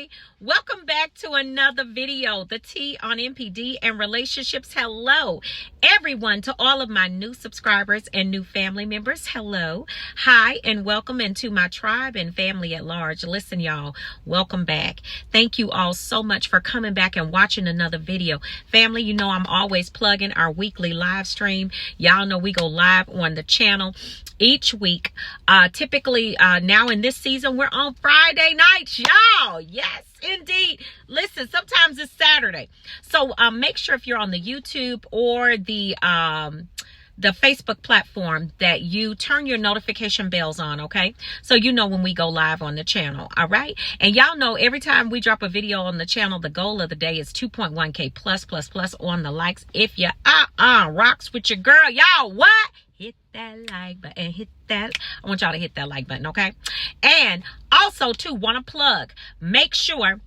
Hi, welcome back to another video, the T on NPD and relationships. Hello everyone, to all of my new subscribers and new family members. Hello, hi, and welcome into my tribe and family at large. Listen, y'all, welcome back. Thank you all so much for coming back and watching another video. Family, you know I'm always plugging our weekly live stream. Y'all know we go live on the channel each week. Typically now in this season we're on Friday nights, y'all. Yes indeed. Listen, sometimes it's Saturday, so make sure if you're on the YouTube or the Facebook platform that you turn your notification bells on, okay? So you know when we go live on the channel, all right? And y'all know every time we drop a video on the channel, the goal of the day is 2.1K plus on the likes. If you rocks with your girl, y'all, what? Hit that like button, hit that. I want y'all to hit that like button, okay? And also, too, want to plug, make sure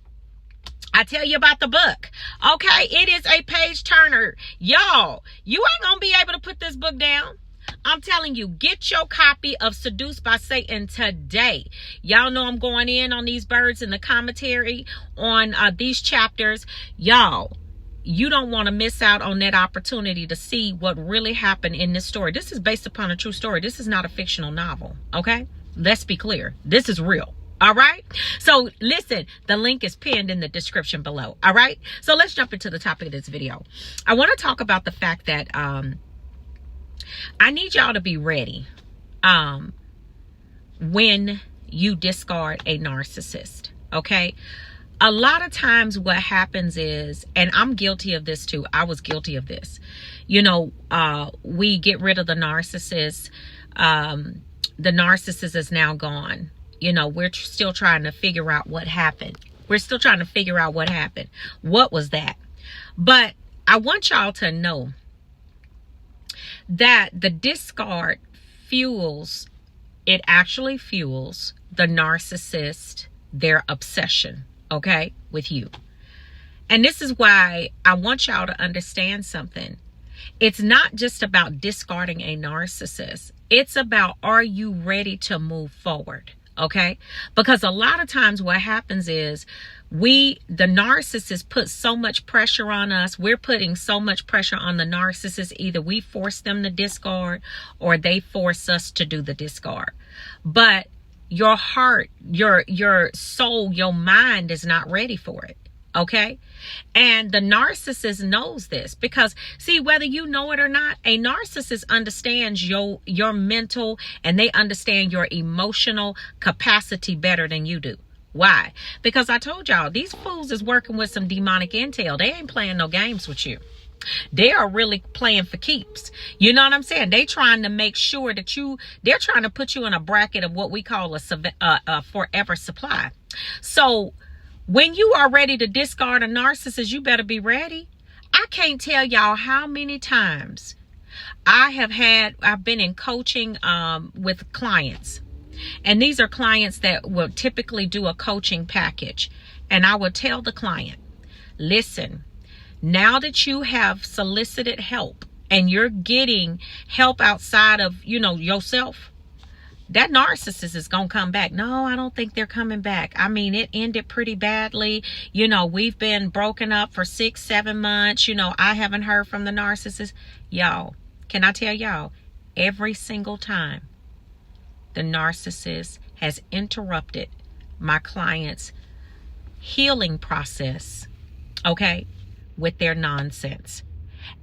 I tell you about the book, okay? It is a page turner. Y'all, you ain't gonna be able to put this book down. I'm telling you, get your copy of Seduced by Satan today. Y'all know I'm going in on these birds in the commentary on these chapters. Y'all, you don't want to miss out on that opportunity to see what really happened in this story. This is based upon a true story. This is not a fictional novel, okay? Let's be clear. This is real, all right? So listen, the link is pinned in the description below, all right? So let's jump into the topic of this video. I want to talk about the fact that I need y'all to be ready when you discard a narcissist, okay? A lot of times what happens is, and I'm guilty of this too, I was guilty of this, you know, we get rid of the narcissist. The narcissist is now gone. You know, we're still trying to figure out what happened. We're still trying to figure out what happened. What was that? But I want y'all to know that the discard fuels, it actually fuels the narcissist, their obsession, okay, with you. And this is why I want y'all to understand something. It's not just about discarding a narcissist. It's about, are you ready to move forward? Okay? Because a lot of times what happens is the narcissist put so much pressure on us. We're putting so much pressure on the narcissist. Either we force them to discard or they force us to do the discard. But your heart, your soul, your mind is not ready for it. Okay? And the narcissist knows this because, see, whether you know it or not, a narcissist understands your mental and they understand your emotional capacity better than you do. Why? Because I told y'all, these fools is working with some demonic intel. They ain't playing no games with you. They are really playing for keeps. You know what I'm saying? They trying to make sure that they're trying to put you in a bracket of what we call a forever supply. So when you are ready to discard a narcissist, you better be ready. I can't tell y'all how many times I've been in coaching with clients. And these are clients that will typically do a coaching package. And I would tell the client, listen, now that you have solicited help and you're getting help outside of, you know, yourself, that narcissist is going to come back. No, I don't think they're coming back. I mean, it ended pretty badly. You know, we've been broken up for 6-7 months. You know, I haven't heard from the narcissist. Y'all, can I tell y'all, every single time the narcissist has interrupted my client's healing process, okay, with their nonsense.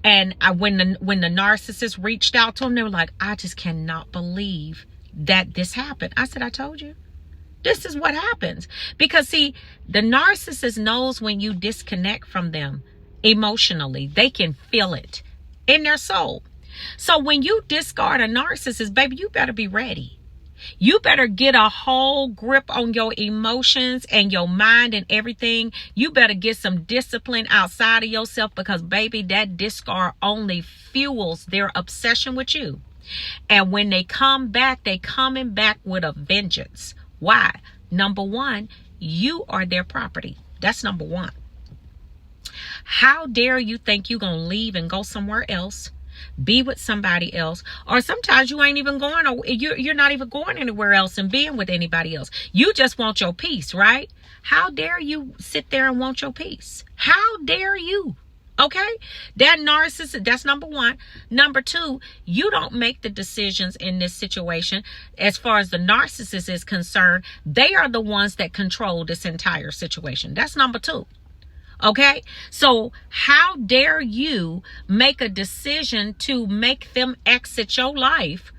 And when the narcissist reached out to them, they were like, I just cannot believe that this happened. I said, I told you, this is what happens. Because see, the narcissist knows when you disconnect from them emotionally, they can feel it in their soul. So when you discard a narcissist, baby, you better be ready. You better get a whole grip on your emotions and your mind and everything. You better get some discipline outside of yourself because, baby, that discard only fuels their obsession with you. And when they come back, they coming back with a vengeance. Why? Number one, you are their property. That's number one. How dare you think you're going to leave and go somewhere else be with somebody else, or sometimes you ain't even going, or you're not even going anywhere else and being with anybody else. You just want your peace, right? How dare you sit there and want your peace? How dare you? Okay, that narcissist, that's number one. Number two, you don't make the decisions in this situation. As far as the narcissist is concerned, they are the ones that control this entire situation. That's number two. Okay, so how dare you make a decision to make them exit your life?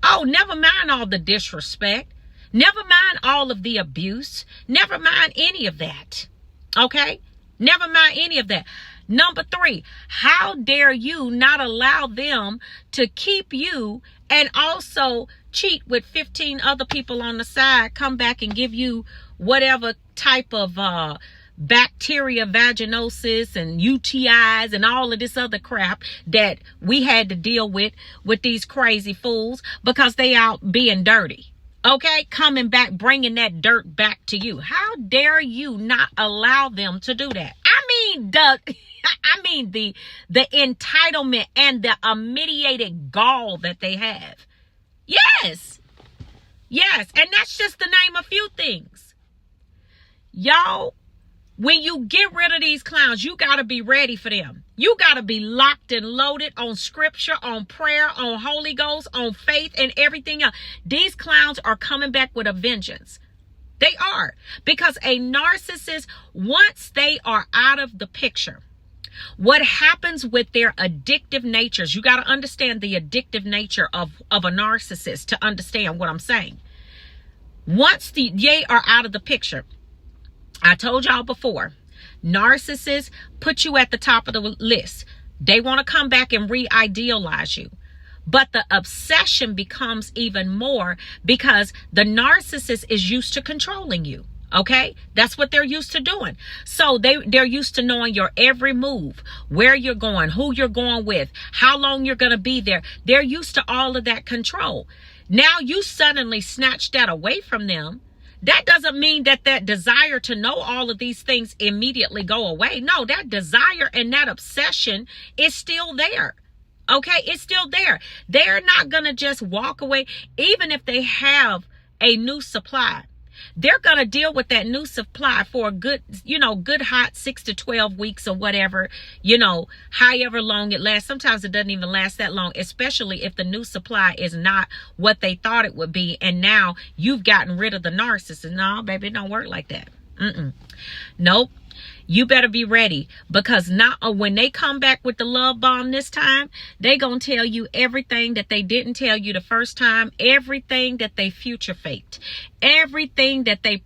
Oh, never mind all the disrespect. Never mind all of the abuse. Never mind any of that. Okay, never mind any of that. Number three, how dare you not allow them to keep you and also cheat with 15 other people on the side, come back and give you whatever type of bacteria, vaginosis and UTIs and all of this other crap that we had to deal with these crazy fools because they out being dirty. Okay, coming back, bringing that dirt back to you. How dare you not allow them to do that? I mean the entitlement and the immediate gall that they have. Yes, and that's just the name of a few things. Y'all, when you get rid of these clowns, you got to be ready for them. You got to be locked and loaded on scripture, on prayer, on Holy Ghost, on faith, and everything else. These clowns are coming back with a vengeance. They are. Because a narcissist, once they are out of the picture, what happens with their addictive natures, you got to understand the addictive nature of a narcissist to understand what I'm saying. Once they are out of the picture, I told y'all before, narcissists put you at the top of the list. They want to come back and re-idealize you. But the obsession becomes even more because the narcissist is used to controlling you. Okay, that's what they're used to doing. So they're used to knowing your every move, where you're going, who you're going with, how long you're going to be there. They're used to all of that control. Now you suddenly snatch that away from them. That doesn't mean that desire to know all of these things immediately go away. No, that desire and that obsession is still there. Okay, it's still there. They're not going to just walk away, even if they have a new supply. They're going to deal with that new supply for a good hot 6 to 12 weeks or whatever, however long it lasts. Sometimes it doesn't even last that long, especially if the new supply is not what they thought it would be. And now you've gotten rid of the narcissist. No, baby, it don't work like that. Nope. You better be ready, because when they come back with the love bomb this time, they gonna tell you everything that they didn't tell you the first time, everything that they future faked, everything that they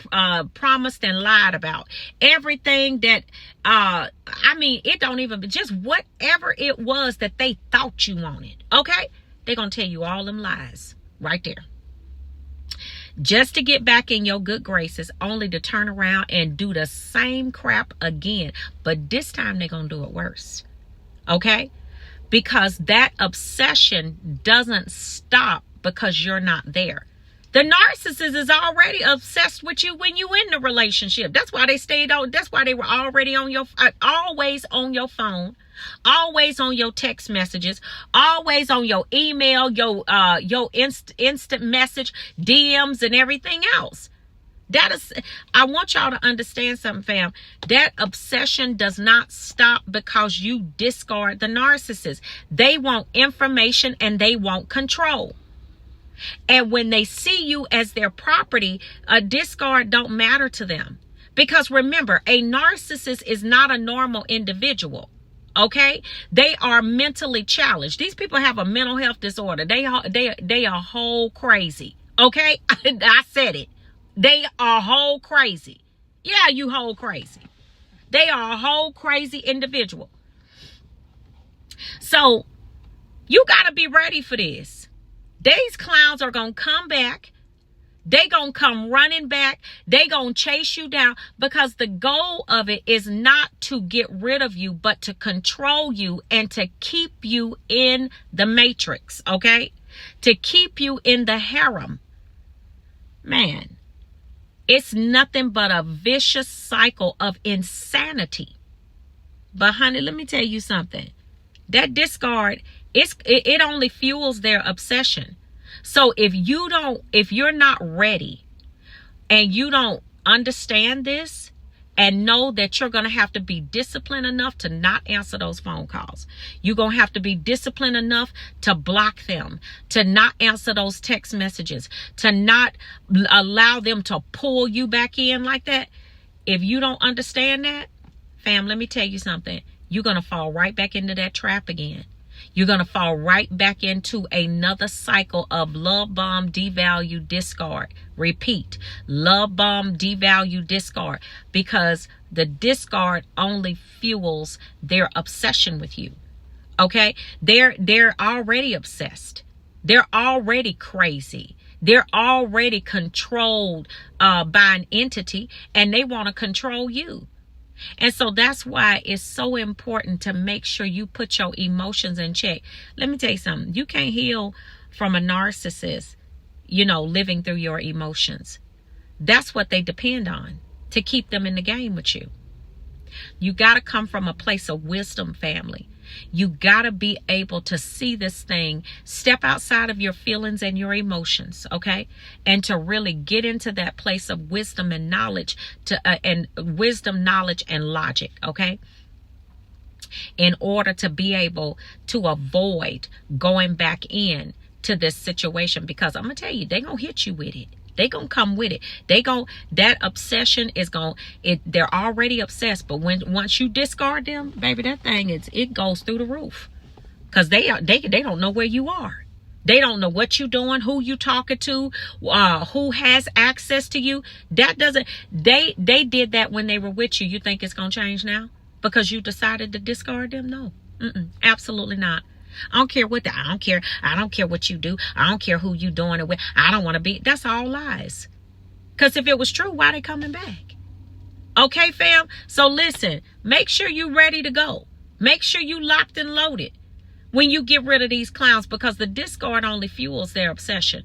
promised and lied about, everything that it don't even, just whatever it was that they thought you wanted. Okay, they gonna tell you all them lies right there, just to get back in your good graces, only to turn around and do the same crap again. But this time they're going to do it worse. Okay? Because that obsession doesn't stop because you're not there. The narcissist is already obsessed with you when you in the relationship. That's why they stayed on. That's why they were already on your, always on your phone, always on your text messages, always on your email, your instant message, DMs, and everything else. That is, I want y'all to understand something, fam. That obsession does not stop because you discard the narcissist. They want information and they want control. And when they see you as their property, a discard don't matter to them. Because remember, a narcissist is not a normal individual. Okay? They are mentally challenged. These people have a mental health disorder. They are whole crazy. Okay? I said it. They are whole crazy. Yeah, you whole crazy. They are a whole crazy individual. So you got to be ready for this. These clowns are going to come back. They going to come running back. They going to chase you down, because the goal of it is not to get rid of you, but to control you and to keep you in the matrix, okay? To keep you in the harem. Man, it's nothing but a vicious cycle of insanity. But honey, let me tell you something. That discard It only fuels their obsession. So if you're not ready and you don't understand this, and know that you're going to have to be disciplined enough to not answer those phone calls. You're going to have to be disciplined enough to block them, to not answer those text messages, to not allow them to pull you back in like that. If you don't understand that, fam, let me tell you something. You're going to fall right back into that trap again. You're going to fall right back into another cycle of love bomb, devalue, discard. Repeat, love bomb, devalue, discard, because the discard only fuels their obsession with you. Okay? They're already obsessed. They're already crazy. They're already controlled by an entity, and they want to control you. And so that's why it's so important to make sure you put your emotions in check. Let me tell you something. You can't heal from a narcissist, living through your emotions. That's what they depend on to keep them in the game with you. You got to come from a place of wisdom, family. You got to be able to see this thing, step outside of your feelings and your emotions, okay? And to really get into that place of wisdom and knowledge, knowledge, and logic, okay? In order to be able to avoid going back in to this situation, because I'm going to tell you, they're going to hit you with it. They gonna come with it. That obsession is they're already obsessed, but once you discard them, baby, that thing it goes through the roof. Cause they don't know where you are. They don't know what you're doing, who you talking to, who has access to you. They did that when they were with you. You think it's gonna change now because you decided to discard them? No, absolutely not. I don't care I don't care what you do. I don't care who you doing it with. I don't want to be. That's all lies. Because if it was true, why they coming back? Okay, fam? So listen, make sure you ready to go. Make sure you locked and loaded when you get rid of these clowns, because the discard only fuels their obsession.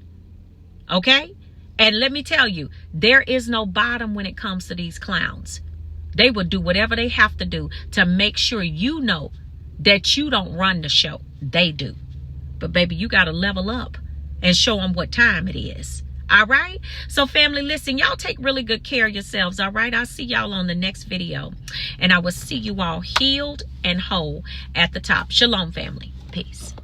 Okay? And let me tell you, there is no bottom when it comes to these clowns. They will do whatever they have to do to make sure you know that you don't run the show. They do. But baby, you got to level up and show them what time it is. All right? So family, listen, y'all take really good care of yourselves. All right? I'll see y'all on the next video. And I will see you all healed and whole at the top. Shalom, family. Peace.